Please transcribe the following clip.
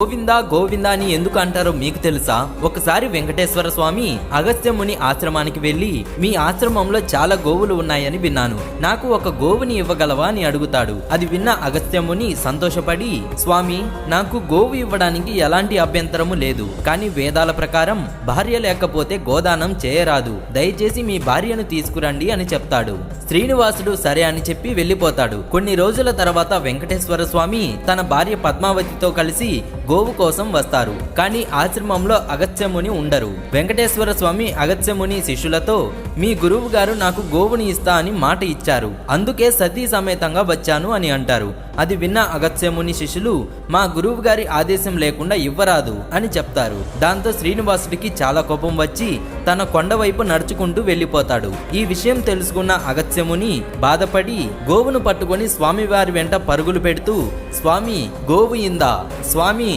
గోవిందా గోవిందా అని ఎందుకు అంటారో మీకు తెలుసా? ఒకసారి వెంకటేశ్వర స్వామి అగస్త్య ముని ఆశ్రమానికి వెళ్లి, మీ ఆశ్రమంలో చాలా గోవులు ఉన్నాయని విన్నాను, నాకు ఒక గోవుని ఇవ్వగలవా అని అడుగుతాడు. అది విన్న అగస్త్య ముని సంతోషపడి, స్వామి, నాకు గోవు ఇవ్వడానికి ఎలాంటి అభ్యంతరము లేదు, కానీ వేదాల ప్రకారం భార్య లేకపోతే గోదానం చేయరాదు, దయచేసి మీ భార్యను తీసుకురండి అని చెప్తాడు. శ్రీనివాసుడు సరే అని చెప్పి వెళ్లిపోతాడు. కొన్ని రోజుల తర్వాత వెంకటేశ్వర స్వామి తన భార్య పద్మావతితో కలిసి గోవు కోసం వస్తారు. కానీ ఆశ్రమంలో అగస్త్యముని ఉండరు. వెంకటేశ్వర స్వామి అగస్త్యముని శిష్యులతో, మీ గురువు గారు నాకు గోవుని ఇస్తా అని మాట ఇచ్చారు, అందుకే సతీ సమేతంగా వచ్చాను అని అంటారు. అది విన్న అగస్త్యముని శిష్యులు, మా గురువు గారి ఆదేశం లేకుండా ఇవ్వరాదు అని చెప్తారు. దాంతో శ్రీనివాసుడికి చాలా కోపం వచ్చి తన కొండ వైపు నడుచుకుంటూ వెళ్లిపోతాడు. ఈ విషయం తెలుసుకున్న అగస్త్యముని బాధపడి గోవును పట్టుకొని స్వామివారి వెంట పరుగులు పెడుతూ, స్వామి గోవు ఇందా, స్వామి